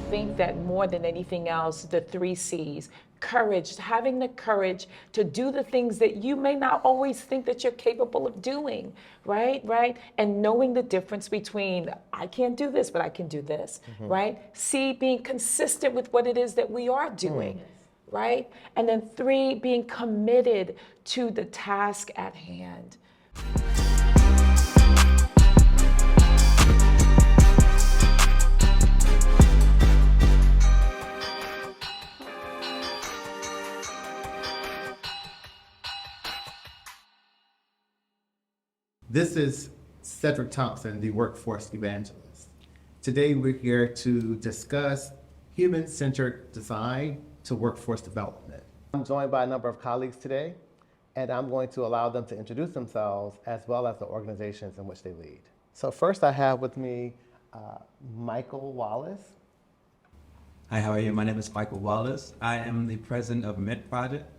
think that more than anything else, the three C's, courage, having the courage to do the things that you may not always think that you're capable of doing, right? Right? And knowing the difference between I can't do this, but I can do this, right? C, being consistent with what it is that we are doing, right? And then three, being committed to the task at hand. This is Cedric Thompson, the Workforce Evangelist. Today we're here to discuss human-centered design to workforce development. I'm joined by a number of colleagues today, and I'm going to allow them to introduce themselves as well as the organizations in which they lead. So first I have with me Michael Wallace. Hi, how are you? My name is Michael Wallace. I am the president of Mint Project,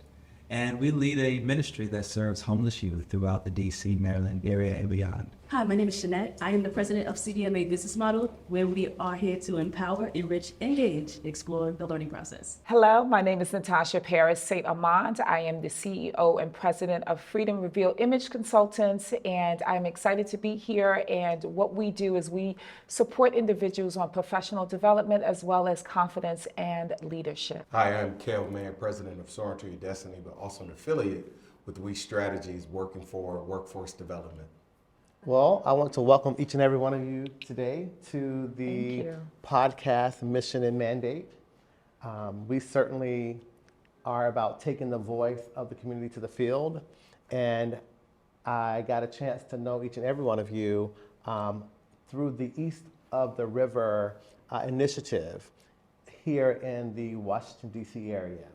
and we lead a ministry that serves homeless youth throughout the DC, Maryland area and beyond. Hi, my name is Shanette. I am the president of CDMA Business Model, where we are here to empower, enrich, engage, explore the learning process. Hello, my name is Natasha Paris St. Amand. I am the CEO and president of Freedom Reveal Image Consultants, and I'm excited to be here. And what we do is we support individuals on professional development as well as confidence and leadership. Hi, I'm Kel Mann, president of Soaring to Your Destiny, but also an affiliate with We Strategies working for workforce development. Well, I want to welcome each and every one of you today to the podcast Mission and Mandate. We certainly are about taking the voice of the community to the field, and I got a chance to know each and every one of you through the East of the River initiative here in the Washington, D.C. area.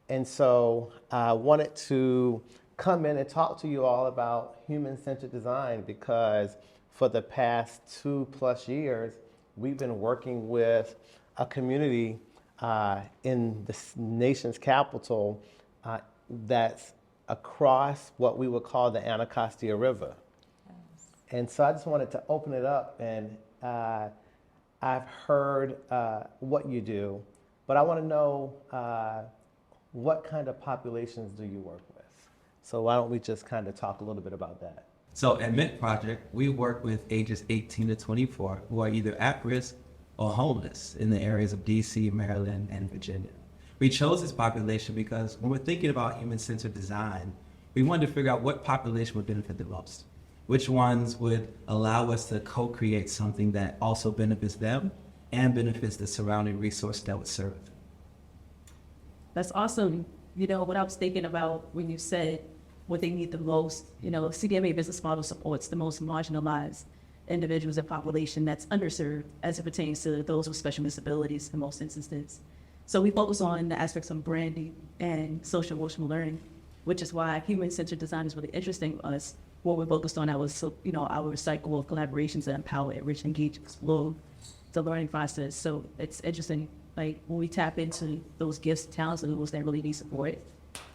And so I wanted to come in and talk to you all about human-centered design because for the past 2+ years, we've been working with a community in the nation's capital that's across what we would call the Anacostia River. Yes. And so I just wanted to open it up, and I've heard what you do, but I want to know what kind of populations do you work with? So why don't we just kind of talk a little bit about that? So at Mint Project, we work with ages 18 to 24 who are either at risk or homeless in the areas of DC, Maryland, and Virginia. We chose this population because when we're thinking about human-centered design, we wanted to figure out what population would benefit the most, which ones would allow us to co-create something that also benefits them and benefits the surrounding resource that would serve them. That's awesome. You know, what I was thinking about when you said what they need the most, you know, CDMA Business Model supports the most marginalized individuals and population that's underserved as it pertains to those with special disabilities in most instances. So we focus on the aspects of branding and social emotional learning, which is why human-centered design is really interesting to us. What we're focused on our cycle of collaborations that empower, enrich, engage, explore the learning process. So it's interesting, like when we tap into those gifts, talents, and those that really need support.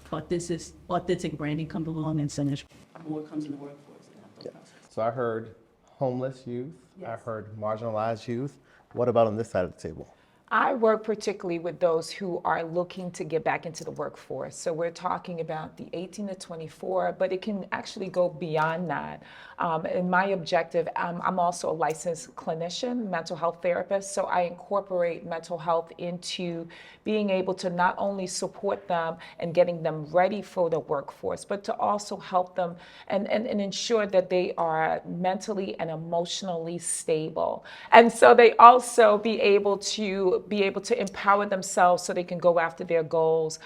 But this is authentic branding comes along and centers more comes in the workforce. Yeah. So I heard homeless youth. Yes. I heard marginalized youth. What about on this side of the table? I work particularly with those who are looking to get back into the workforce. So we're talking about the 18 to 24, but it can actually go beyond that. And my objective, I'm also a licensed clinician, mental health therapist, so I incorporate mental health into being able to not only support them and getting them ready for the workforce, but to also help them and ensure that they are mentally and emotionally stable. And so they also be able to empower themselves so they can go after their goals.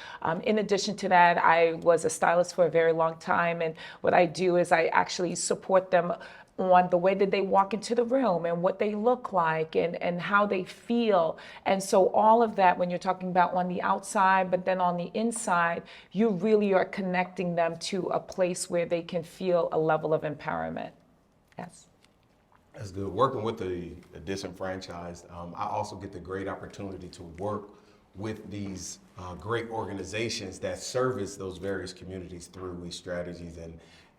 In addition to that, I was a stylist for a very long time, and what I do is I actually support them on the way that they walk into the room and what they look like and how they feel. And so all of that, when you're talking about on the outside, but then on the inside, you really are connecting them to a place where they can feel a level of empowerment. Yes. That's good. Working with the disenfranchised, I also get the great opportunity to work with these great organizations that service those various communities through We Strategies.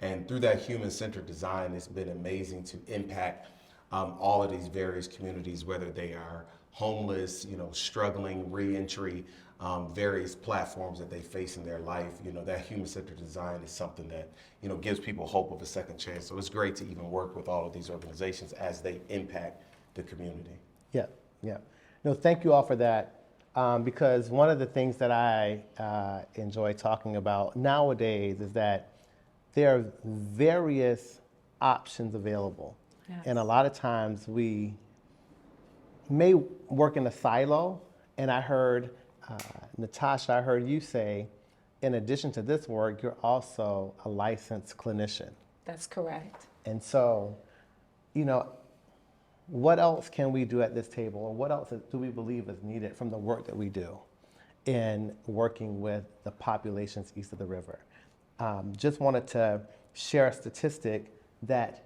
And through that human-centered design, it's been amazing to impact all of these various communities, whether they are homeless, struggling, reentry, various platforms that they face in their life. That human-centered design is something that, gives people hope of a second chance. So it's great to even work with all of these organizations as they impact the community. Yeah, yeah. No, thank you all for that. Because one of the things that I enjoy talking about nowadays is that there are various options available. Yes. And a lot of times we may work in a silo. And I heard, Natasha, I heard you say, in addition to this work, you're also a licensed clinician. That's correct. And so, what else can we do at this table, or what else do we believe is needed from the work that we do in working with the populations east of the river? Just wanted to share a statistic that,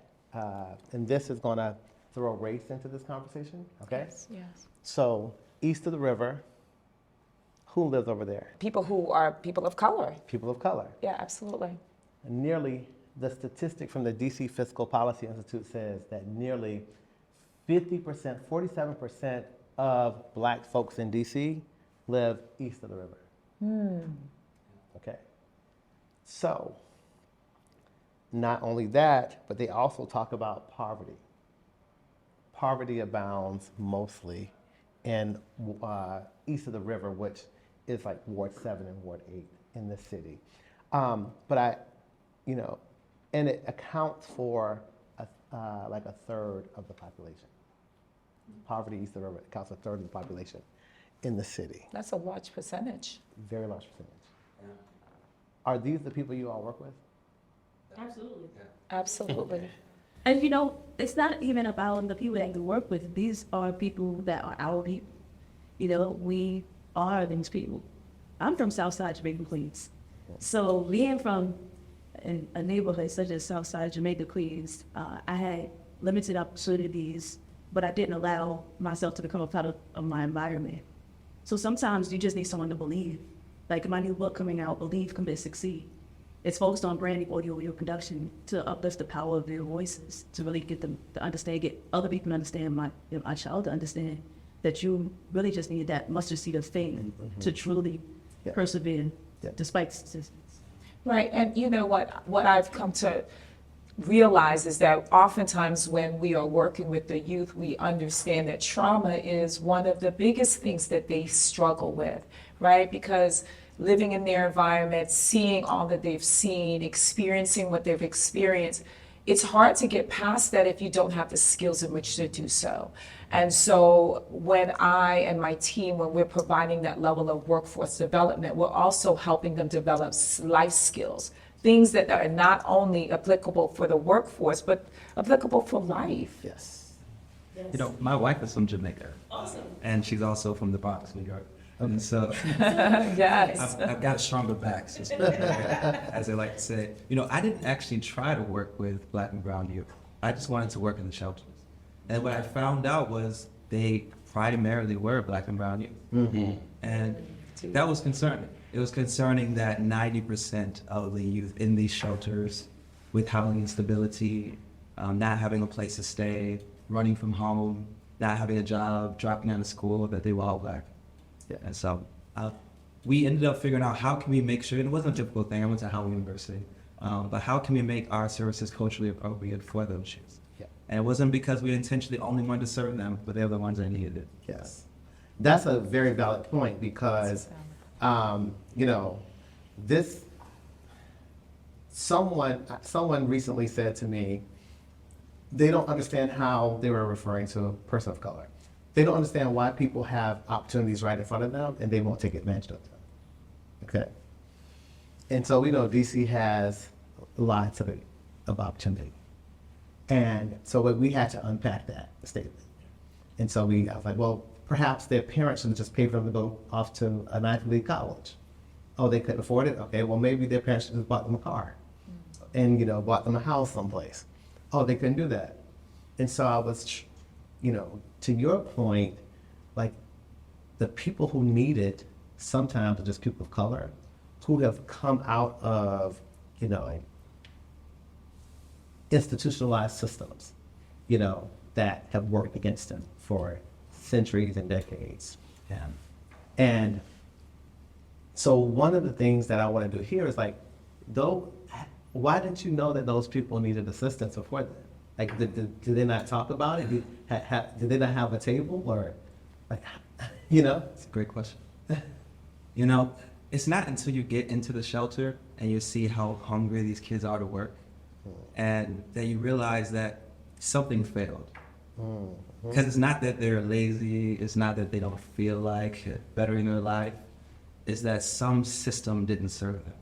and this is going to throw race into this conversation, okay? Yes, yes. So, east of the river, who lives over there? People who are people of color. People of color. Yeah, absolutely. Nearly, the statistic from the DC Fiscal Policy Institute says that nearly 50%, 47% of black folks in DC live east of the river. Okay. So, not only that, but they also talk about poverty. Poverty abounds mostly in east of the river, which is like Ward 7 and Ward 8 in the city. And it accounts for like a third of the population. Poverty east of the river accounts for a third of the population in the city. That's a large percentage. Very large percentage. Are these the people you all work with? Absolutely. Absolutely. And it's not even about the people that you work with. These are people that are our people. We are these people. I'm from Southside Jamaica, Queens. So being from a neighborhood such as Southside Jamaica, Queens, I had limited opportunities, but I didn't allow myself to become a part of my environment. So sometimes you just need someone to believe. Like my new book coming out, Believe, Commit, Succeed. It's focused on branding, audio production to uplift the power of their voices, to really get them to understand, get other people to understand, my child to understand that you really just need that mustard seed of faith to truly persevere despite resistance. Right, and you know what I've come to realize is that oftentimes when we are working with the youth, we understand that trauma is one of the biggest things that they struggle with, right? Because living in their environment, seeing all that they've seen, experiencing what they've experienced, it's hard to get past that if you don't have the skills in which to do so. And so when I and my team, when we're providing that level of workforce development, we're also helping them develop life skills, things that are not only applicable for the workforce, but applicable for life. Yes. My wife is from Jamaica. Awesome. And she's also from the Bronx, New York. And so Yes. I've got stronger backs, as they like to say. I didn't actually try to work with Black and brown youth. I just wanted to work in the shelters. And what I found out was they primarily were Black and brown youth. Mm-hmm. And that was concerning. It was concerning that 90% of the youth in these shelters with housing instability, not having a place to stay, running from home, not having a job, dropping out of school, that they were all Black. Yeah. And so we ended up figuring out how can we make sure, and it wasn't a difficult thing, I went to Howard University, but how can we make our services culturally appropriate for those youth? Yeah. And it wasn't because we intentionally only wanted to serve them, but they were the ones that needed it. Yes. That's a very valid point because, someone recently said to me, they don't understand how they were referring to a person of color. They don't understand why people have opportunities right in front of them and they won't take advantage of them. Okay. And so we know DC has lots of opportunity. And so we had to unpack that statement. And so I was like, well, perhaps their parents should have just paid for them to go off to an Ivy League college. Oh, they couldn't afford it? Okay, well, maybe their parents should have bought them a car and, bought them a house someplace. Oh, they couldn't do that. And so I was, to your point, like the people who need it sometimes are just people of color who have come out of, institutionalized systems, that have worked against them for centuries and decades. Yeah. And so one of the things that I want to do here is like, though, why didn't you know that those people needed assistance before that? Like, did they not talk about it? Did they not have a table, or like, you know? It's a great question. You know, it's not until you get into the shelter and you see how hungry these kids are to work, and that you realize that something failed. Because it's not that they're lazy, it's not that they don't feel like bettering their life, it's that some system didn't serve them.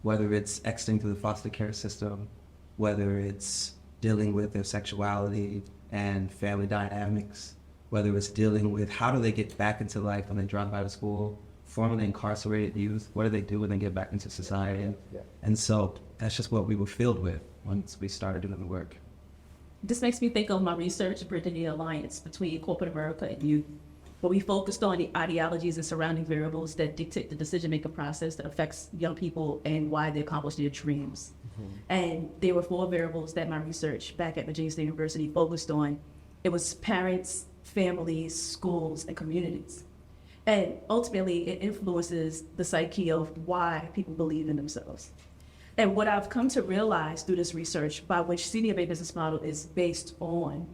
Whether it's exiting through the foster care system, whether it's dealing with their sexuality and family dynamics, whether it's dealing with how do they get back into life when they drop out of school, formerly incarcerated youth, what do they do when they get back into society? Yeah. And so that's just what we were filled with once we started doing the work. This makes me think of my research, Bridging the Alliance between corporate America and youth, where we focused on the ideologies and surrounding variables that dictate the decision-making process that affects young people and why they accomplish their dreams. And there were 4 variables that my research back at Virginia State University focused on. It was parents, families, schools, and communities. And ultimately, it influences the psyche of why people believe in themselves. And what I've come to realize through this research, by which CDMA business model is based on,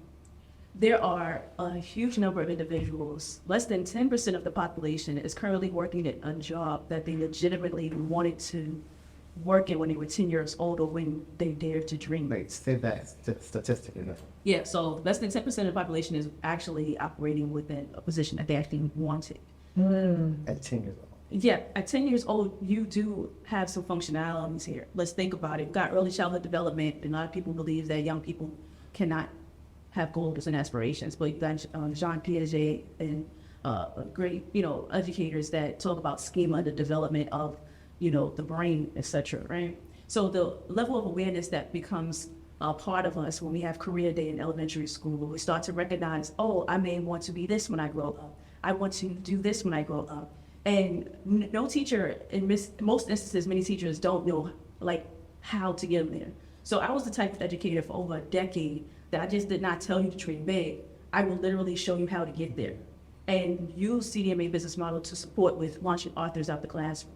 there are a huge number of individuals, less than 10% of the population is currently working at a job that they legitimately wanted to work in when they were 10 years old or when they dared to dream. Wait, say that statistically. Yeah, so less than 10% of the population is actually operating within a position that they actually wanted. At 10 years old. Yeah, at 10 years old, you do have some functionalities here. Let's think about it. You've got early childhood development, and a lot of people believe that young people cannot have goals and aspirations. But you've got Jean Piaget and great, educators that talk about schema, the development of, the brain, etc. Right? So the level of awareness that becomes a part of us when we have career day in elementary school, we start to recognize, oh, I may want to be this when I grow up. I want to do this when I grow up. And no teacher, in most instances, many teachers don't know how to get them there. So I was the type of educator for over a decade that I just did not tell you to dream big. I will literally show you how to get there and use CDMA business model to support with launching authors out the classroom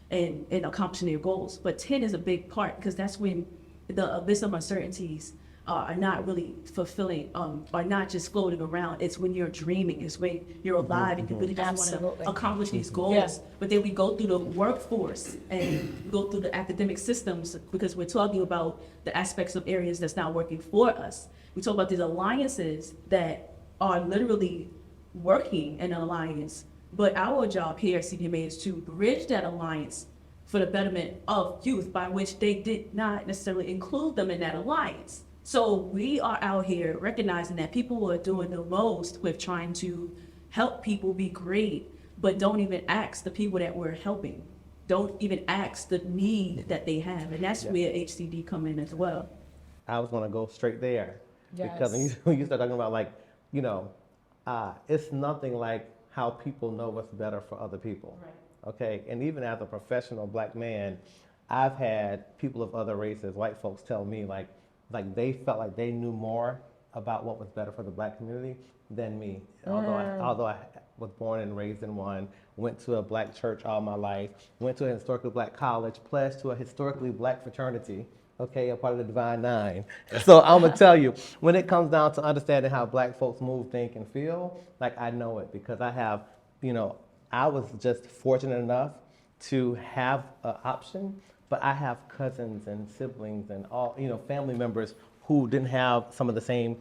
and accomplishing their goals. But 10 is a big part because that's when the abyss of uncertainties are not really fulfilling, are not just floating around. It's when you're dreaming, it's when you're alive and you really just want to accomplish these goals. Yeah. But then we go through the workforce and we go through the academic systems because we're talking about the aspects of areas that's not working for us. We talk about these alliances that are literally working in an alliance. But our job here at CDMA is to bridge that alliance for the betterment of youth, by which they did not necessarily include them in that alliance. So we are out here recognizing that people are doing the most with trying to help people be great, but don't even ask the people that we're helping. Don't even ask the need that they have. And that's where HCD come in as well. I was going to go straight there. Yes. Because when you start talking about it's nothing like how people know what's better for other people. Right. Okay, and even as a professional black man, I've had people of other races, white folks, tell me like they felt like they knew more about what was better for the black community than me. Although I was born and raised in one, went to a black church all my life, went to a historically black college, pledged to a historically black fraternity, okay, a part of the Divine Nine. So I'm gonna tell you, when it comes down to understanding how black folks move, think, and feel, I know it because I have, I was just fortunate enough to have an option, but I have cousins and siblings and all, family members who didn't have some of the same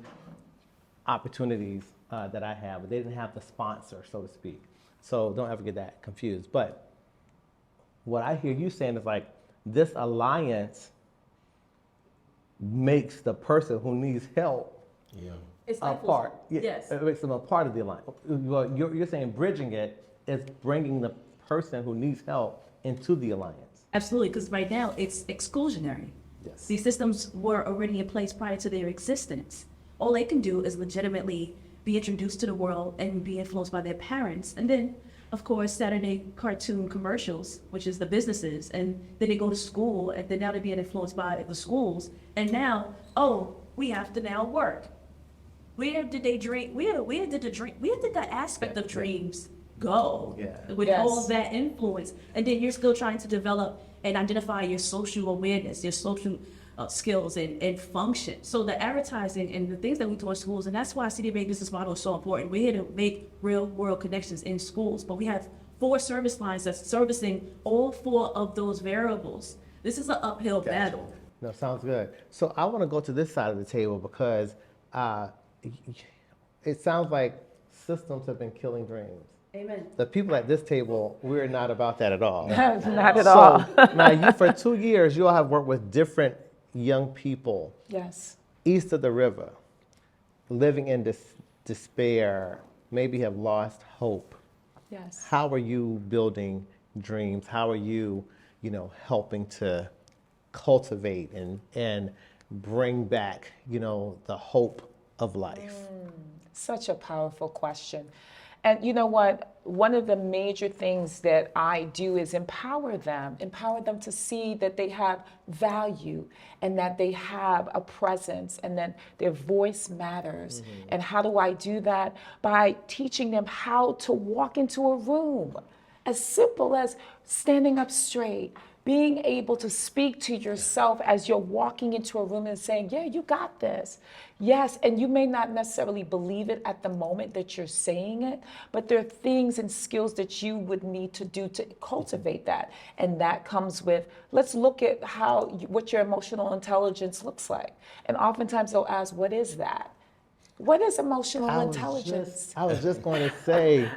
opportunities that I have. But they didn't have the sponsor, so to speak. So don't ever get that confused. But what I hear you saying is this alliance makes the person who needs help It's a part. Yes. It makes them a part of the alliance. Well, you're saying bridging it is bringing the person who needs help into the alliance. Absolutely, because right now it's exclusionary. Yes. These systems were already in place prior to their existence. All they can do is legitimately be introduced to the world and be influenced by their parents. And then, of course, Saturday cartoon commercials, which is the businesses. And then they go to school, and then now they're being influenced by the schools. And now, we have to now work. Where did they dream? Where did the dream? Where did that aspect of dreams go? Yeah. With Yes. all of that influence, and then you're still trying to develop and identify your social awareness, your social skills and function. So the advertising and the things that we do in schools, and that's why CDMA business model is so important. We're here to make real world connections in schools, but we have 4 service lines that's servicing all 4 of those variables. This is an uphill battle. No, sounds good. So I want to go to this side of the table because it sounds like systems have been killing dreams. Amen. The people at this table, we're not about that at all. Not at all. So now you, for 2 years, you all have worked with different young people Yes. east of the river, living in despair, maybe have lost hope. Yes. How are you building dreams? How are you, helping to cultivate and bring back, the hope of life? Such a powerful question. And you know what? One of the major things that I do is empower them to see that they have value and that they have a presence and that their voice matters. And how do I do that? By teaching them how to walk into a room, as simple as standing up straight, being able to speak to yourself as you're walking into a room and saying, yeah, you got this. Yes, and you may not necessarily believe it at the moment that you're saying it, but there are things and skills that you would need to do to cultivate that. And that comes with, let's look at what your emotional intelligence looks like. And oftentimes they'll ask, what is that? What is emotional intelligence? I was just going to say,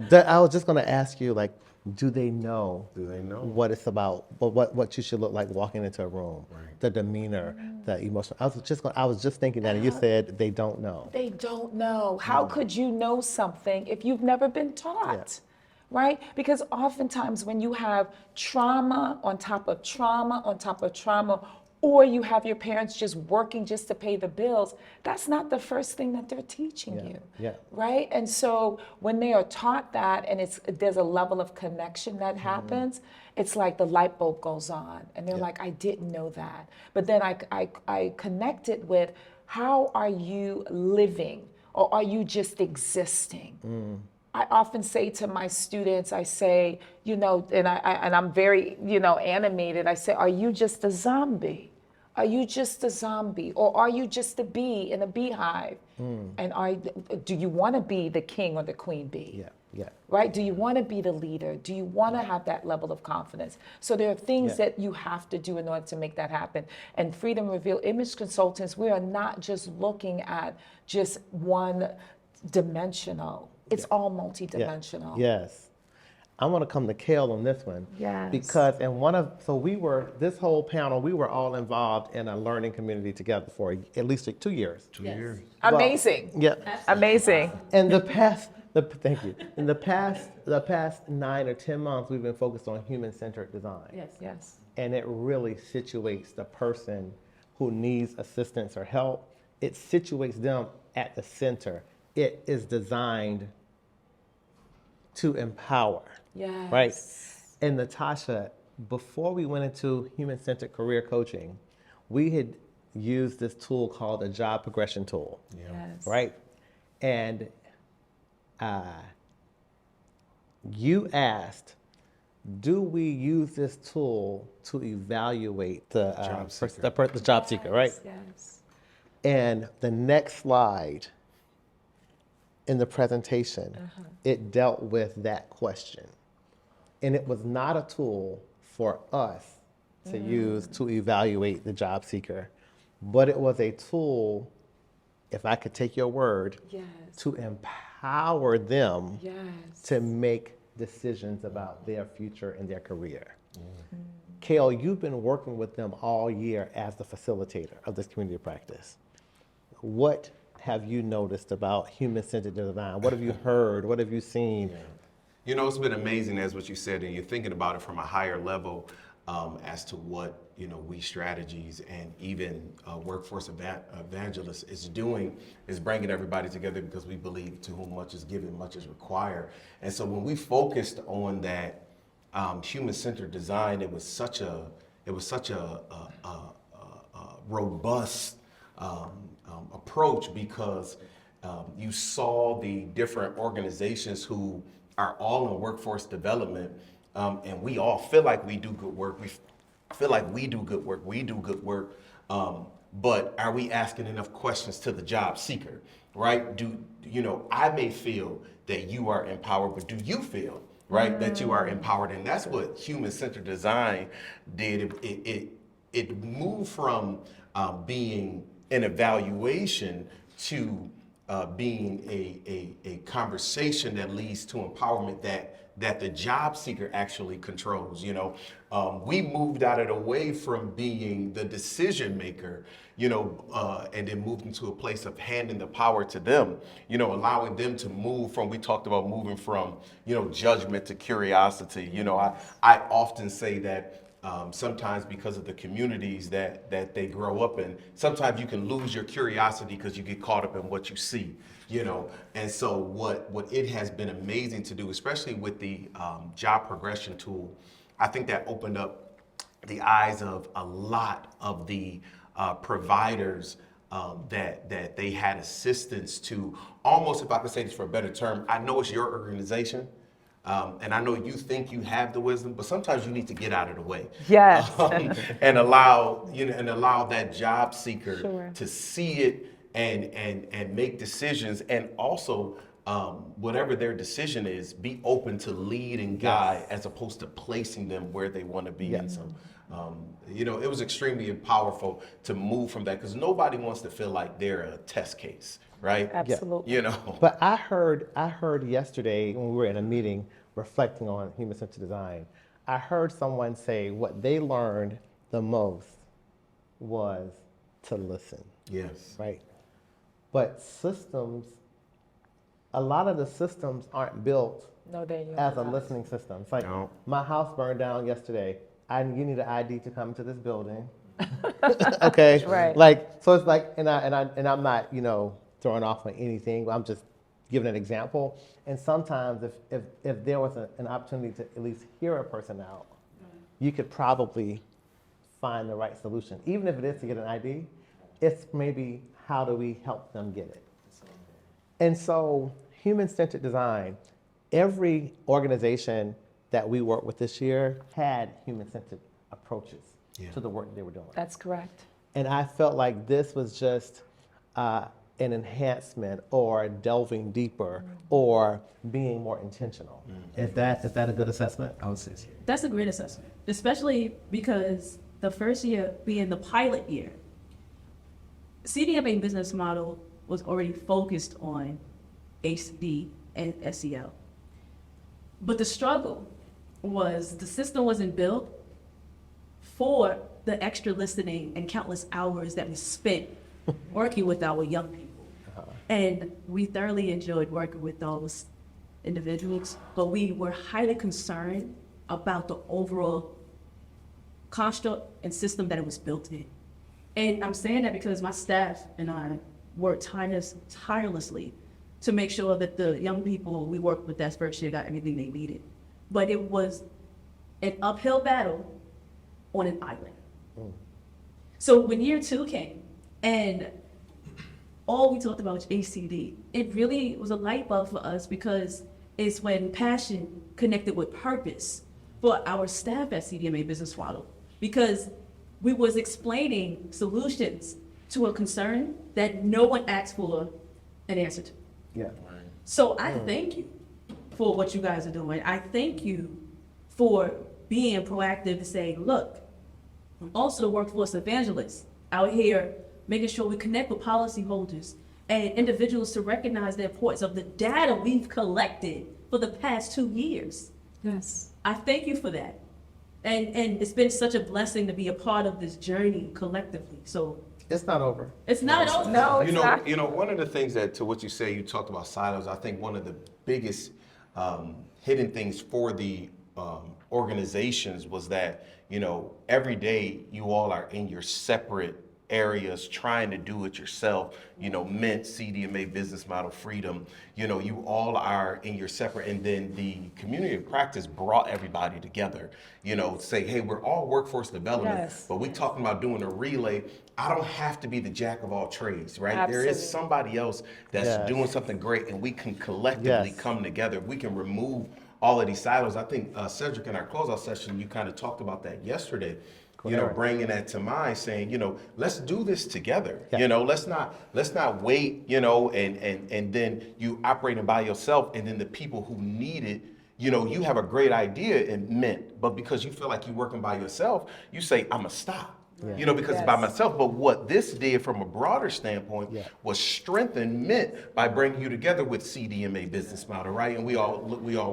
that I was just going to ask you, like, do they know? Do they know? What it's about? What you should look like walking into a room? Right. The demeanor, the emotion. I was just thinking that, and you said they don't know. They don't know. How could you know something if you've never been taught? Right? Because oftentimes when you have trauma on top of trauma on top of trauma, or you have your parents just working just to pay the bills, that's not the first thing that they're teaching you. Yeah. Right? And so when they are taught that and there's a level of connection that happens, it's like the light bulb goes on and they're like, I didn't know that. But then I connect it with, how are you living, or are you just existing? I often say to my students, I say, and I'm very, animated. I say, are you just a zombie? Are you just a zombie? Or are you just a bee in a beehive? And do you want to be the king or the queen bee? Yeah. Right? Do you want to be the leader? Do you want to have that level of confidence? So there are things that you have to do in order to make that happen. And Freedom Reveal Image Consultants, we are not just looking at just one dimensional. It's all multidimensional. Yes. I want to come to Kale on this one. Yes. Because this whole panel, we were all involved in a learning community together for at least 2 years. 2 years. Amazing. Yeah. Amazing. And thank you. In the past 9 or 10 months, we've been focused on human-centered design. Yes. And it really situates the person who needs assistance or help. It situates them at the center. It is designed to empower. Yes. Right? And Natasha, before we went into human-centered career coaching, we had used this tool called a job progression tool. Yes. Right? And you asked, do we use this tool to evaluate the job seeker, right? Yes. And the next slide in the presentation, it dealt with that question. And it was not a tool for us to use to evaluate the job seeker, but it was a tool, if I could take your word, to empower them to make decisions about their future and their career. Kale, you've been working with them all year as the facilitator of this community practice. What have you noticed about human-centered design? What have you heard? What have you seen? It's been amazing, as what you said, and you're thinking about it from a higher level as to what, We Strategies and even Workforce Evangelists is doing, is bringing everybody together, because we believe to whom much is given, much is required. And so when we focused on that human-centered design, it was such a robust approach, because you saw the different organizations who are all in workforce development, and we all feel like we do good work. We feel like we do good work. We do good work. But are we asking enough questions to the job seeker, right? I may feel that you are empowered, but do you feel, right, that you are empowered? And that's what human-centered design did. It moved from being an evaluation to being a conversation that leads to empowerment that the job seeker actually controls. We moved out of the way from being the decision maker, and then moved into a place of handing the power to them, allowing them to move from, we talked about moving from, judgment to curiosity. I often say that sometimes because of the communities that they grow up in, sometimes you can lose your curiosity because you get caught up in what you see, And so what it has been amazing to do, especially with the job progression tool, I think that opened up the eyes of a lot of the providers that they had assistance to almost, if I could say this for a better term, I know it's your organization. And I know you think you have the wisdom, but sometimes you need to get out of the way. Yes. And allow that job seeker Sure. to see it and make decisions, and also whatever their decision is, be open to lead and guide as opposed to placing them where they want to be. Yes. And so, it was extremely powerful to move from that, because nobody wants to feel like they're a test case, right? Absolutely. But I heard yesterday when we were in a meeting reflecting on human-centered design, I heard someone say what they learned the most was to listen, Yes. right? But systems, a lot of the systems aren't built No, they as a listening system. It's like No. my house burned down yesterday. You need an ID to come to this building. Okay. Right. Like, so it's like, and I'm not, throwing off on anything. I'm just giving an example. And sometimes if there was an opportunity to at least hear a person out, you could probably find the right solution. Even if it is to get an ID, it's maybe how do we help them get it? And so human-centered design, every organization that we worked with this year had human-centered approaches to the work they were doing. That's correct. And I felt like this was just an enhancement or delving deeper or being more intentional. Is that a good assessment? I would say so. That's a great assessment, especially because the first year being the pilot year, CDMA business model was already focused on HD and SEL. But the struggle was the system wasn't built for the extra listening and countless hours that we spent working with our young people. And we thoroughly enjoyed working with those individuals, but we were highly concerned about the overall construct and system that it was built in. And I'm saying that because my staff and I worked tirelessly to make sure that the young people we worked with that first year got everything they needed. But it was an uphill battle on an island. So when year 2 came and all we talked about was ACD, it really was a light bulb for us, because it's when passion connected with purpose for our staff at CDMA Business Model, because we was explaining solutions to a concern that no one asked for an answer to. Yeah. So I thank you for what you guys are doing. I thank you for being proactive to say, look, I'm also a workforce evangelist out here, making sure we connect with policyholders and individuals to recognize the importance of the data we've collected for the past 2 years. Yes. I thank you for that. And it's been such a blessing to be a part of this journey collectively. So It's not over. it's not over. No, it's not. One of the things that, to what you say, you talked about silos. I think one of the biggest hidden things for the organizations was that, every day you all are in your separate areas trying to do it yourself, Mint, CDMA, Business Model Freedom, you all are in your separate, and then the community of practice brought everybody together, say, hey, we're all workforce development, Yes. but we talking about doing a relay. I don't have to be the jack of all trades, right? There is Absolutely. somebody else that's Yes. doing something great, and we can collectively Yes. come together. We can remove all of these silos. I think Cedric, in our closeout session, you kind of talked about that yesterday. Correct. Bringing that to mind, saying, let's do this together. Yeah. Let's not wait, and then you operating by yourself, and then the people who need it, you have a great idea in Mint, but because you feel like you're working by yourself, you say, I'm gonna stop. Because it's by Yes. myself. But what this did from a broader standpoint Yeah. was strengthen Mint by bringing you together with CDMA Business Model, right? And we all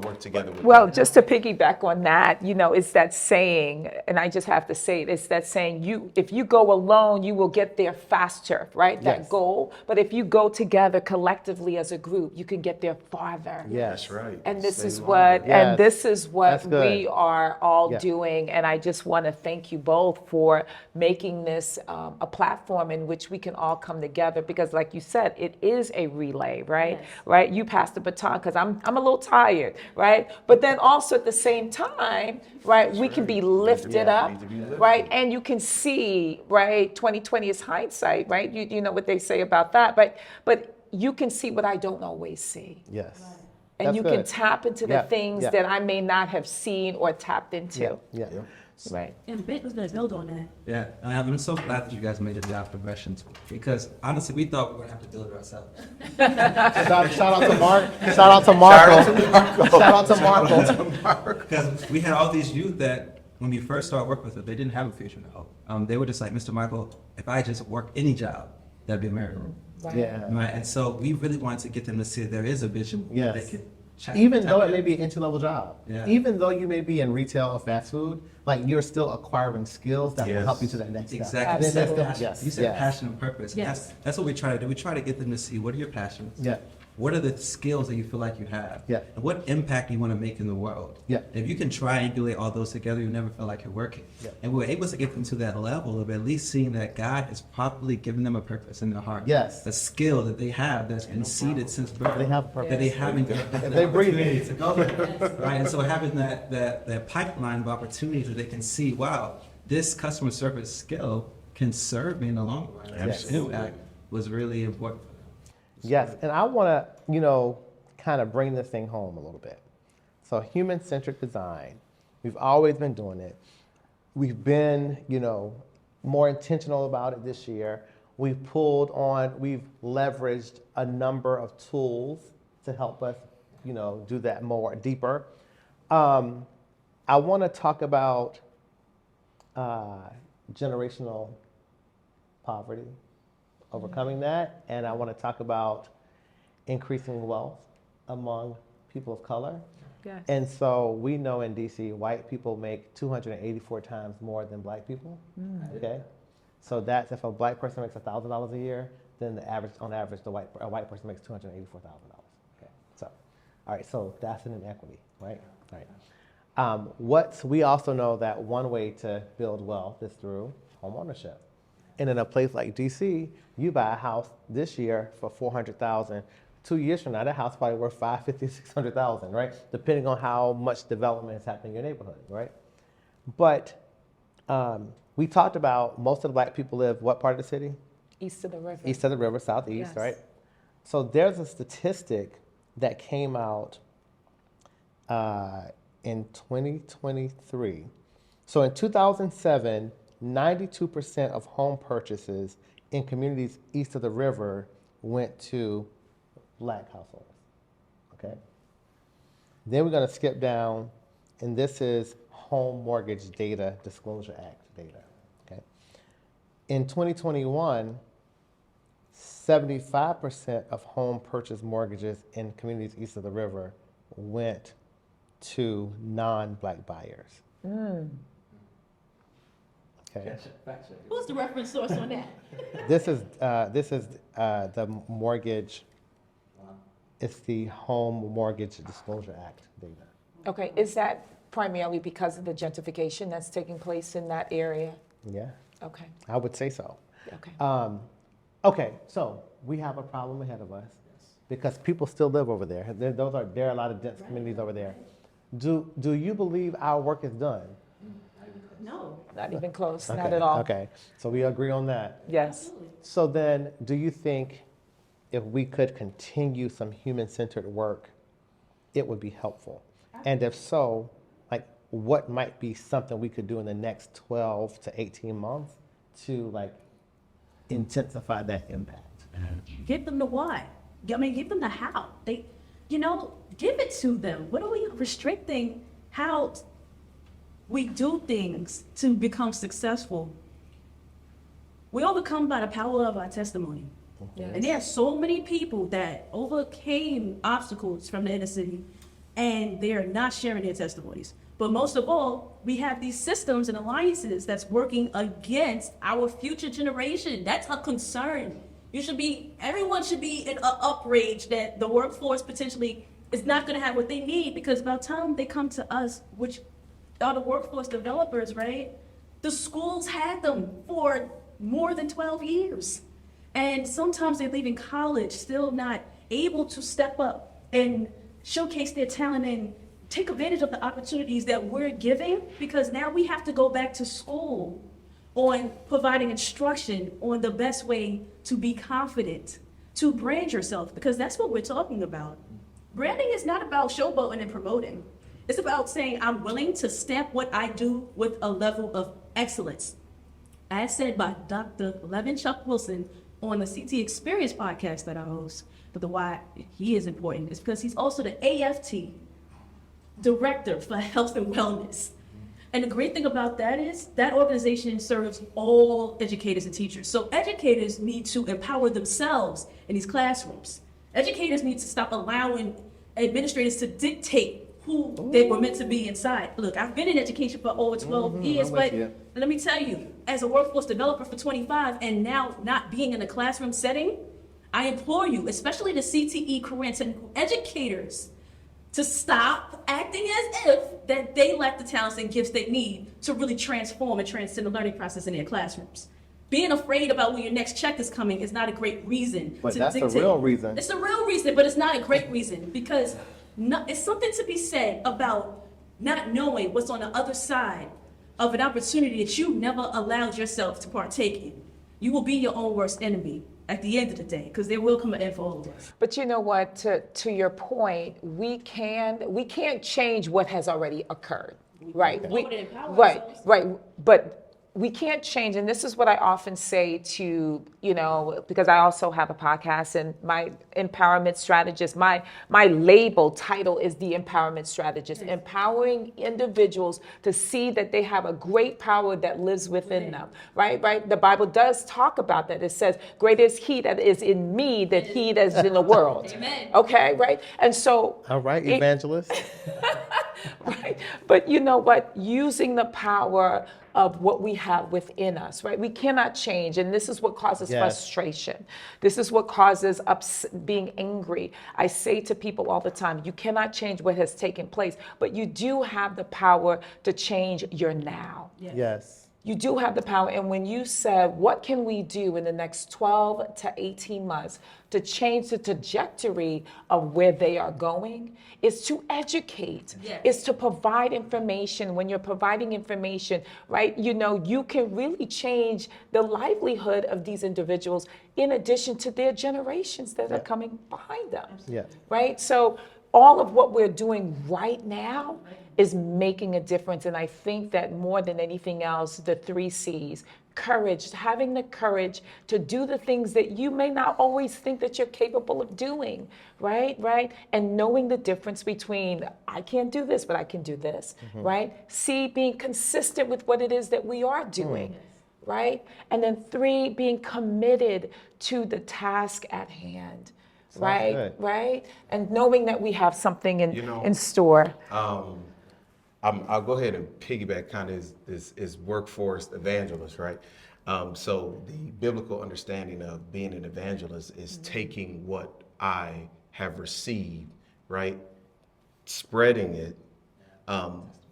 work together with Well, that. just to piggyback on that, it's that saying, and I just have to say it, it's that saying, if you go alone, you will get there faster, right? That Yes. goal. But if you go together collectively as a group, you can get there farther. Yes. That's right. And this Stay is longer. what, Yes. and this is what That's good. we are all Yeah. doing. And I just want to thank you both for making this a platform in which we can all come together. Because, like you said, it is a relay, right? Yes. Right? You pass the baton because I'm a little tired, right? But then also at the same time, right? We can be lifted Yeah, up, need to be lifted. right? And you can see, right? 2020 is hindsight, right? You know what they say about that, but you can see what I don't always see. Yes. And That's you can good. tap into the Yeah, things yeah. that I may not have seen or tapped into. Yeah. Right. And Bent was gonna build on that. Yeah, and I'm so glad that you guys made the job progression too, because honestly, we thought we were gonna have to build it ourselves. Shout out to Mark. Shout out to Marco. Shout out to Marco. Because we had all these youth that, when we first started working with them, they didn't have a future to hope. They were just like, Mr. Michael, if I just work any job, that'd be a miracle. Right. Yeah. Right, and so we really wanted to get them to see there is a vision. Yes. They can Even though tap it may in. be an entry-level job, Yeah. even though you may be in retail or fast food, like you're still acquiring skills that will Yes. help you to that next step. Exactly. And then Absolutely. that's the- yes, You said yes. passion and purpose. And Yes. that's what we try to do. We try to get them to see what are your passions. Yeah. What are the skills that you feel like you have? Yeah. And what impact you want to make in the world? Yeah. If you can triangulate all those together, you never feel like you're working. Yeah. And we were able to get them to that level of at least seeing that God has properly given them a purpose in their heart. Yes. A skill that they have that's been seeded since birth. They have a purpose. That they haven't got They breathe opportunity it. to go there. Right. And so having that pipeline of opportunities that they can see, wow, this customer service skill can serve me in the long run. Absolutely. Impact was really important for them. Yes, and I want to, kind of bring this thing home a little bit. So human-centric design, we've always been doing it. We've been, more intentional about it this year. We've leveraged a number of tools to help us, do that more deeper. I want to talk about generational poverty, overcoming that, and I want to talk about increasing wealth among people of color. Yes. And so we know in DC, white people make 284 times more than black people. Okay, so that's if a black person makes $1,000 a year, then on average, a white person makes $284,000. Okay, so all right, so that's an inequity, right? Right. We also know that one way to build wealth is through home ownership. And in a place like DC, you buy a house this year for $400,000. 2 years from now, that house probably worth $550,000, $600,000, right? Depending on how much development is happening in your neighborhood, right? But we talked about most of the black people live what part of the city? East of the river. East of the river, southeast, Yes. right? So there's a statistic that came out in 2023. So in 2007, 92% of home purchases in communities east of the river went to black households, okay? Then we're gonna skip down, and this is Home Mortgage Data Disclosure Act data, okay? In 2021, 75% of home purchase mortgages in communities east of the river went to non-black buyers. Okay. Who's the reference source on that? This is the mortgage. It's the Home Mortgage Disclosure Act data. Okay, is that primarily because of the gentrification that's taking place in that area? Yeah, Okay. I would say so. Okay. Okay, so we have a problem ahead of us because people still live over there. There are a lot of dense communities over there. Do you believe our work is done? No. Not even close, not Okay, at all. Okay, so we agree on that. Yes. So then, do you think if we could continue some human-centered work, it would be helpful? And if so, like, what might be something we could do in the next 12 to 18 months to like intensify that impact? Give them the why. I mean, give them the how. Give it to them. What are we restricting how we do things to become successful? We overcome by the power of our testimony. Yes. And there are so many people that overcame obstacles from the inner city, and they're not sharing their testimonies. But most of all, we have these systems and alliances that's working against our future generation. That's a concern. Everyone should be in an outrage that the workforce potentially is not going to have what they need, because by the time they come to us, which are the workforce developers, right? The schools had them for more than 12 years. And sometimes they're leaving college still not able to step up and showcase their talent and take advantage of the opportunities that we're giving, because now we have to go back to school on providing instruction on the best way to be confident, to brand yourself, because that's what we're talking about. Branding is not about showboating and promoting. It's about saying, I'm willing to stamp what I do with a level of excellence. As said by Dr. Levin Chuck Wilson on the CT Experience podcast that I host. But the why he is important is because he's also the AFT Director for Health and Wellness. And the great thing about that is that organization serves all educators and teachers. So educators need to empower themselves in these classrooms. Educators need to stop allowing administrators to dictate who they were meant to be inside. Look, I've been in education for over 12 years, but let me tell you, as a workforce developer for 25 and now not being in a classroom setting, I implore you, especially the CTE career and technical educators, to stop acting as if that they lack the talents and gifts they need to really transform and transcend the learning process in their classrooms. Being afraid about when your next check is coming is not a great reason But to that's dictate. a real reason. It's a real reason, but it's not a great reason, because it's something to be said about not knowing what's on the other side of an opportunity that you never allowed yourself to partake in. You will be your own worst enemy at the end of the day, because there will come an end for all of us. But you know what? To your point, we can't change what has already occurred, right? Right. But we can't change, and this is what I often say to, because I also have a podcast, and my empowerment strategist, my label title is the empowerment strategist, empowering individuals to see that they have a great power that lives within them, right? The Bible does talk about that. It says, greater is he that is in me than he that is in the world. Amen. Okay, right? And so. All right, evangelist. Right. But you know what? Using the power of what we have within us, right? We cannot change. And this is what causes frustration. This is what causes being angry. I say to people all the time, you cannot change what has taken place, but you do have the power to change your now. Yes. You do have the power. And when you said, what can we do in the next 12 to 18 months to change the trajectory of where they are going, is to educate, is to provide information. When you're providing information, right, you can really change the livelihood of these individuals in addition to their generations that are coming behind them, right? So all of what we're doing right now is making a difference. And I think that more than anything else, the 3 C's, courage, having the courage to do the things that you may not always think that you're capable of doing, right? And knowing the difference between, I can't do this, but I can do this, right? C, being consistent with what it is that we are doing, right? And then 3, being committed to the task at hand. Right? And knowing that we have something in store. I'll go ahead and piggyback kind of is workforce evangelist, right? So the biblical understanding of being an evangelist is taking what I have received, right? Spreading it,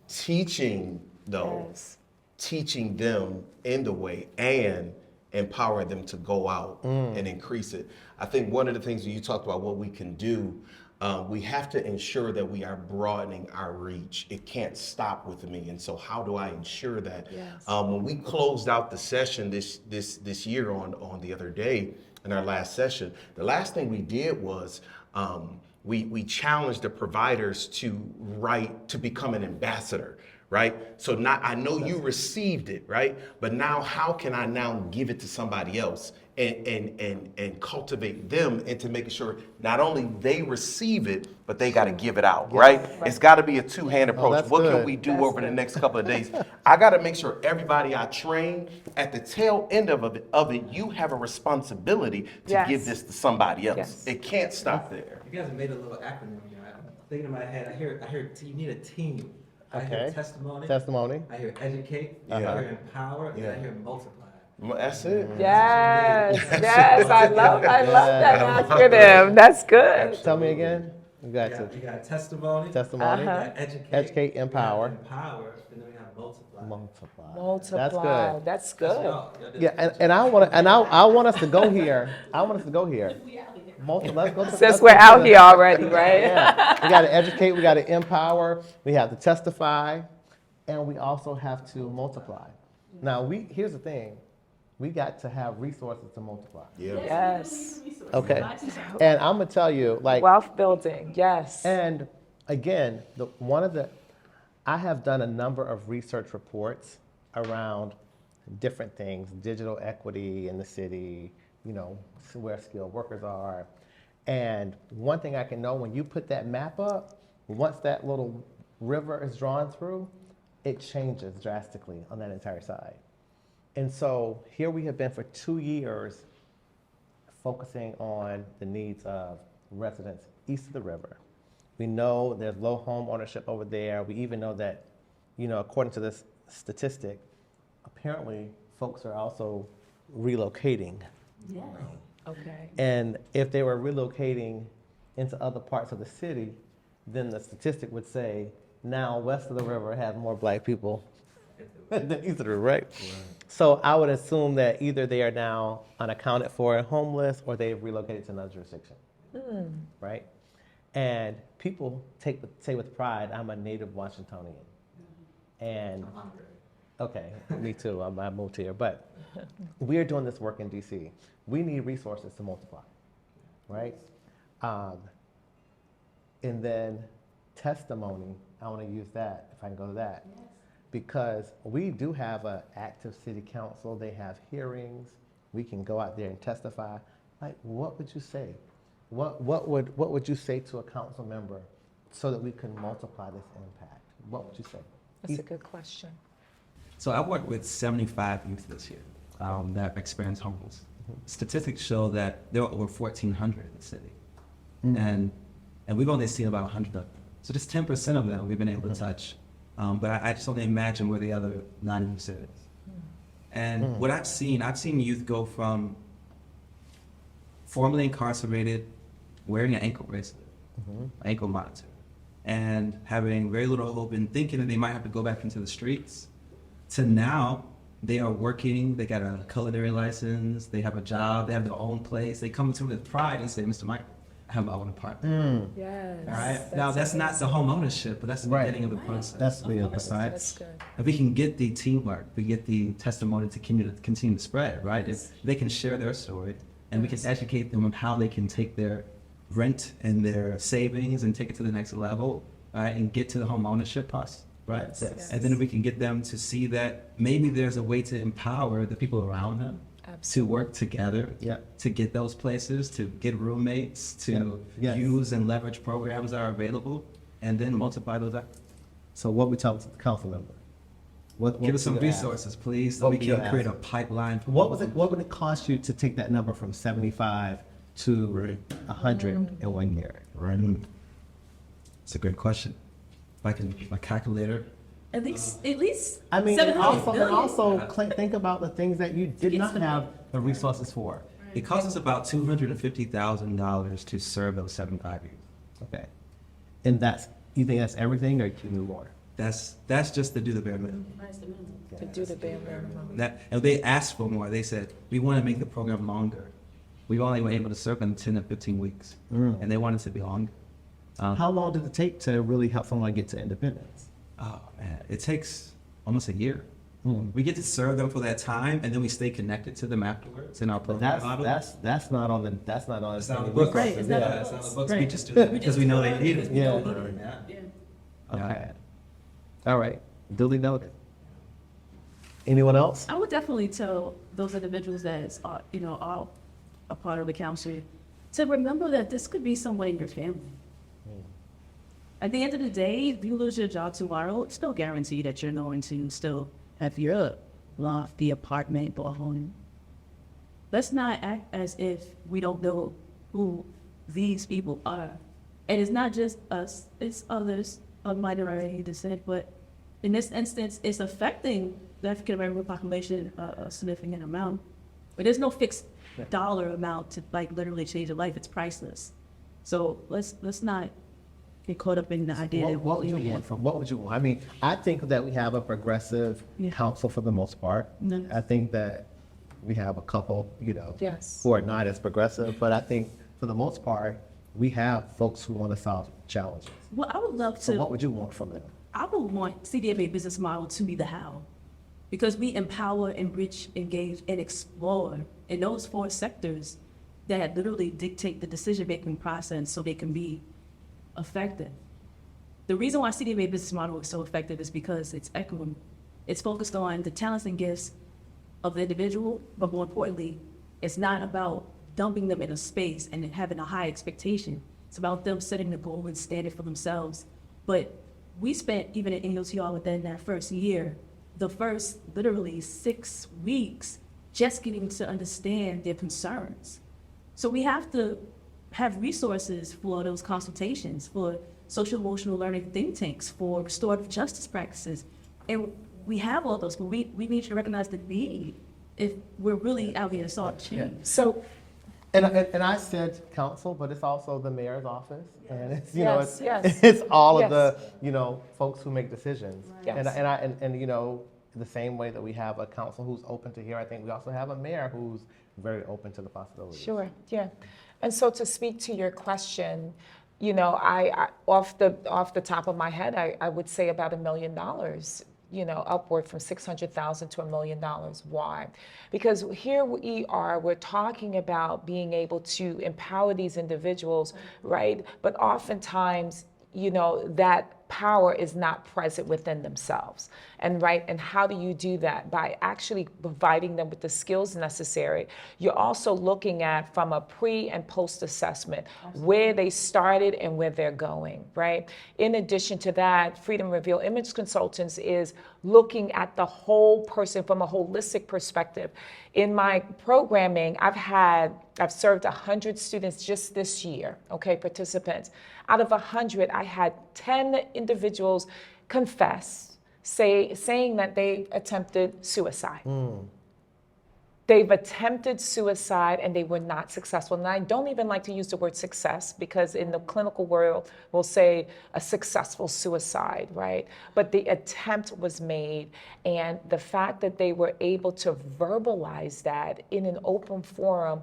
teaching those, teaching them in the way, and empower them to go out and increase it. I think one of the things that you talked about, what we can do, we have to ensure that we are broadening our reach. It can't stop with me. And so how do I ensure that? Yes. When we closed out the session this year on the other day in our last session, the last thing we did was we challenged the providers to become an ambassador. Right? So now I know you received it, right? But now how can I now give it to somebody else and cultivate them into making sure not only they receive it, but they got to give it out, right? It's got to be a two-hand approach. that's What can good. we do over the next couple of days? I got to make sure everybody I train at the tail end of it, you have a responsibility to Yes. give this to somebody else. Yes. It can't stop there. You guys have made a little acronym here. I'm thinking in my head. I hear you need a team. I Okay. hear testimony. Testimony. I hear educate. Yeah. I hear empower. And Yeah. I hear multiply. Well, that's it. Yes, yes, I love that acronym. That's good. Tell me again. You got We to got testimony. testimony, We got educate. educate, we got empower, empower. And then we have multiply. multiply. Multiply. That's That's Y'all good. did good. Yeah, and I want to, I want us to go here. I want us to go here. Let's go to, Since let's we're go to out the- here already, right? Yeah, we got to educate, we got to empower, we have to testify, and we also have to multiply. Now, here's the thing, we got to have resources to multiply. Yeah. Yes. Okay, and I'm gonna tell you, like, Wealth building. Yes. and again, I have done a number of research reports around different things, digital equity in the city, where skilled workers are. And one thing I can know, when you put that map up, once that little river is drawn through, it changes drastically on that entire side. And so here we have been for 2 years focusing on the needs of residents east of the river. We know there's low home ownership over there. We even know that, according to this statistic, apparently folks are also relocating. Yes. Okay. And if they were relocating into other parts of the city, then the statistic would say now west of the river has more black people than east of the river, right? So I would assume that either they are now unaccounted for and homeless, or they've relocated to another jurisdiction, right? And people say with pride, I'm a native Washingtonian. And okay, me too, I moved here, but we are doing this work in DC. We need resources to multiply, right? And then testimony, I want to use that, if I can go to that. Yes. Because we do have an active city council, they have hearings, we can go out there and testify. Like, what would you say? What would you say to a council member so that we can multiply this impact? What would you say? That's a good question. So I worked with 75 youth this year that experienced homeless. Statistics show that there are over 1,400 in the city. And we've only seen about 100 of them. So just 10% of them we've been able to touch. But I just only imagine where the other 90% is. And what I've seen youth go from formerly incarcerated, wearing an ankle bracelet, ankle monitor, and having very little hope and thinking that they might have to go back into the streets, to now they are working, they got a culinary license, they have a job, they have their own place. They come to me with pride and say, Mr. Michael, I have my own apartment. Yes. All right. Now that's not the home ownership, but that's the Right. beginning of the process. That's the right? That's good. If we can get the teamwork, we get the testimony to continue to spread, right? If they can share their story, and we can educate them on how they can take their rent and their savings and take it to the next level, right? And get to the home ownership process, right? Yes. And then we can get them to see that maybe there's a way to empower the people around them to work together to get those places, to get roommates, to use and leverage programs that are available, and then multiply those out. So what we tell the council member? Give us some resources, please, so we can create a pipeline. What would it cost you to take that number from 75 to 100 in 1 year? Right. It's a great question. If I can use my calculator. At least. I mean, 700 million. also think about the things that you did not have the resources for. It costs us about $250,000 to serve those 75 youth. Okay. And you think that's everything, or can you do more? That's just to do the bare minimum. To do the bare minimum. And they asked for more. They said, we want to make the program longer. We only were able to serve them 10 to 15 weeks, and they wanted to be longer. How long did it take to really help someone get to independence? Oh man, it takes almost a year. We get to serve them for that time, and then we stay connected to them afterwards in our program model. That's not on the It's not on the any books. Right, it's not on the It's not on the books. books. We Right. just do it because we know they need it. Yeah. Yeah. Okay. All right. Duly noted. Anyone else? I would definitely tell those individuals that are, are a part of the council to remember that this could be someone in your family. At the end of the day, if you lose your job tomorrow, it's no guarantee that you're going to still have your lofty apartment or home. Let's not act as if we don't know who these people are. And it's not just us, it's others of minority descent, but in this instance, it's affecting the African American population a significant amount. But there's no fixed dollar amount to literally change a life. It's priceless. So let's not get caught up in the idea that What would you want from? What would you want? I mean, I think that we have a progressive council for the most part. No. I think that we have a couple, Yes. who are not as progressive, but I think for the most part, we have folks who want to solve challenges. Well, I would love So to. what would you want from them? I would want CDMA business model to be the how, because we empower, enrich, engage, and explore in those 4 sectors that literally dictate the decision-making process so they can be effective. The reason why CDMA business model is so effective is because it's equitable. It's focused on the talents and gifts of the individual, but more importantly, it's not about dumping them in a space and having a high expectation. It's about them setting the goal and standing for themselves. But we spent, even at NOTR within that first year, the first literally 6 weeks, just getting to understand their concerns. So we have to have resources for those consultations, for social emotional learning think tanks, for restorative justice practices. And we have all those, but we need to recognize the need if we're really out here to solve change. So, And I said council, but it's also the mayor's office, and it's Yes, yes. it's all Yes. of the folks who make decisions. Yes. And the same way that we have a council who's open to hear, I think we also have a mayor who's very open to the possibilities. sure, yeah. And so to speak to your question, I off the top of my head, I would say about $1 million. Upward from 600,000 to $1 million. Why? Because here we're talking about being able to empower these individuals, right? But oftentimes, that power is not present within themselves. And how do you do that? By actually providing them with the skills necessary. You're also looking at, from a pre and post assessment, where they started and where they're going, right? In addition to that, Freedom Reveal Image Consultants is looking at the whole person from a holistic perspective. In my programming, I've served 100 students just this year, participants. Out of 100, I had 10 individuals confess, saying that they attempted suicide. They've attempted suicide and they were not successful. And I don't even like to use the word success, because in the clinical world, we'll say a successful suicide, right? But the attempt was made, and the fact that they were able to verbalize that in an open forum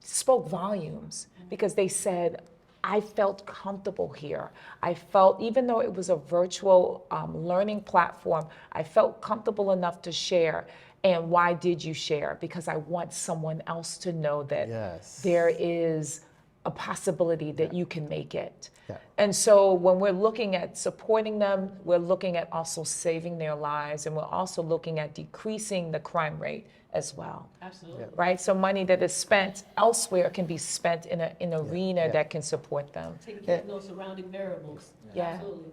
spoke volumes, because they said, I felt comfortable here. I felt, even though it was a virtual learning platform, I felt comfortable enough to share. And why did you share? Because I want someone else to know that there is a possibility that you can make it. Yeah. And so when we're looking at supporting them, we're looking at also saving their lives, and we're also looking at decreasing the crime rate as well. Absolutely. Right? So money that is spent elsewhere can be spent in an arena that can support them. Taking care of those surrounding variables. Yeah. Absolutely.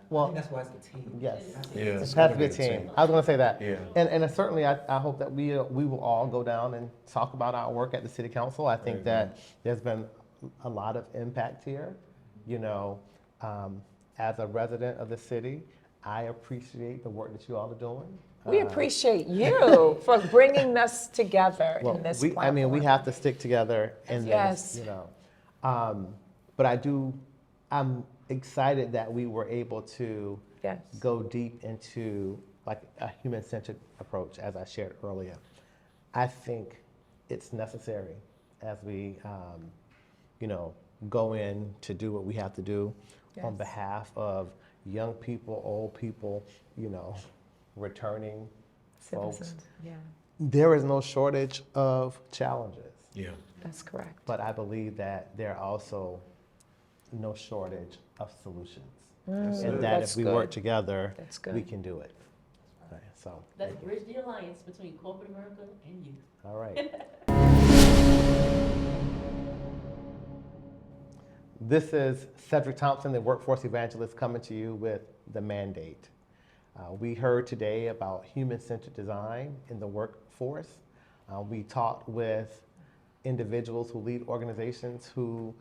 Well, That's why it's the team. yes. Yeah, It it's has to gonna be a the team. I was going to say that. Yeah. And certainly, I hope that we will all go down and talk about our work at the City Council. I think that there's been a lot of impact here. As a resident of the city, I appreciate the work that you all are doing. We appreciate you for bringing us together in this platform. we have to stick together in Yes. this, But excited that we were able to Yes. go deep into like a human-centered approach, as I shared earlier. I think it's necessary as we, go in to do what we have to do on Yes. behalf of young people, old people, returning folks. Citizens. Yeah, There is no shortage of challenges, Yeah. that's correct. but I believe that there are also no shortage of solutions. And that That's if we work good. together, That's good. we can do it. Right, so, Let's bridge the alliance between corporate America and you. all right. This is Cedric Thompson, the workforce evangelist, coming to you with the mandate. We heard today about human-centered design in the workforce. We talked with individuals who lead organizations who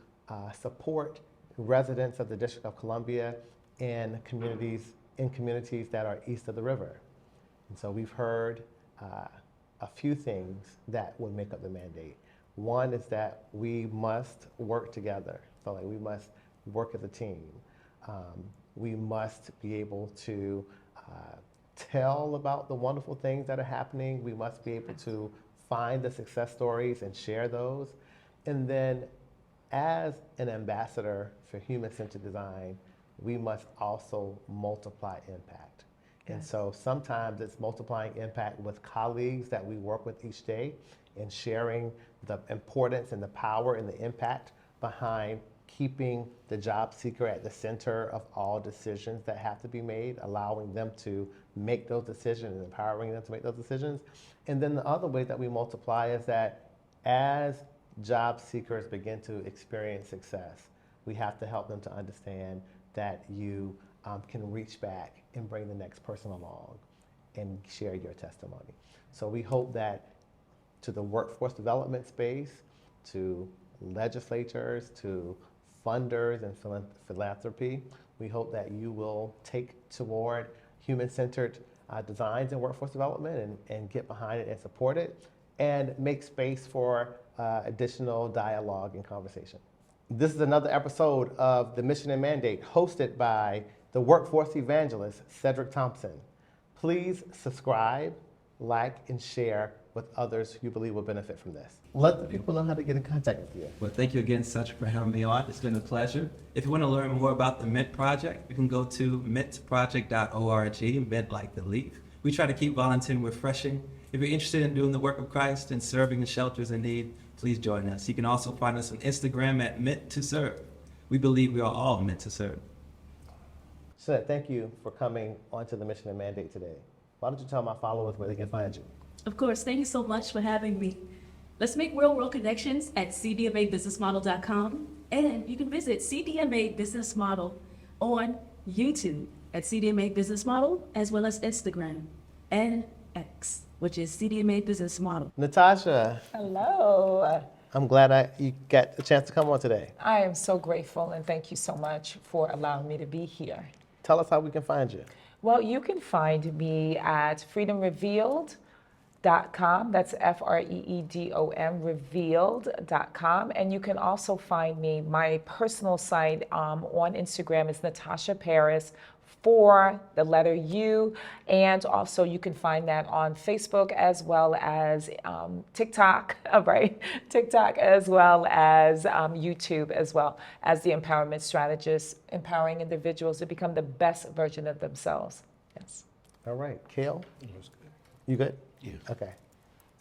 support residents of the District of Columbia in communities that are east of the river. And so we've heard a few things that would make up the mandate. One is that we must work together. So like we must work as a team. We must be able to tell about the wonderful things that are happening. We must be able to find the success stories and share those. And then as an ambassador for human-centered design, we must also multiply impact. And so sometimes it's multiplying impact with colleagues that we work with each day and sharing the importance and the power and the impact behind keeping the job seeker at the center of all decisions that have to be made, allowing them to make those decisions and empowering them to make those decisions. And then the other way that we multiply is that as job seekers begin to experience success, we have to help them to understand that you can reach back and bring the next person along and share your testimony. So we hope that to the workforce development space, to legislators, to funders and philanthropy, we hope that you will take toward human-centered designs in workforce development and get behind it and support it and make space for additional dialogue and conversation. This is another episode of The Mission and Mandate hosted by the workforce evangelist, Cedric Thompson. Please subscribe, like, and share with others you believe will benefit from this. Let the people know how to get in contact with you. Well, thank you again, Cedric, for having me on. It's been a pleasure. If you want to learn more about the Mint Project, you can go to mintproject.org, mint like the leaf. We try to keep volunteering refreshing. If you're interested in doing the work of Christ and serving in shelters in need, please join us. You can also find us on Instagram at Mint to Serve. We believe we are all meant to serve. So thank you for coming onto the Mission and Mandate today. Why don't you tell my followers where they can find you? Of course, thank you so much for having me. Let's make real world connections at cdmabusinessmodel.com, and you can visit CDMA Business Model on YouTube at CDMA Business Model, as well as Instagram and X, which is CDMA Business Model. Natasha, Hello. I'm glad you got a chance to come on today. I am so grateful and thank you so much for allowing me to be here. Tell us how we can find you. Well, you can find me at freedomrevealed.com. That's FREEDOM revealed.com. And you can also find me, my personal site on Instagram is Natasha Paris for the letter U. And also you can find that on Facebook as well as TikTok, right? TikTok as well as YouTube as well as the Empowerment Strategist, empowering individuals to become the best version of themselves. Yes. All right. Kale? You good? Yeah. Okay.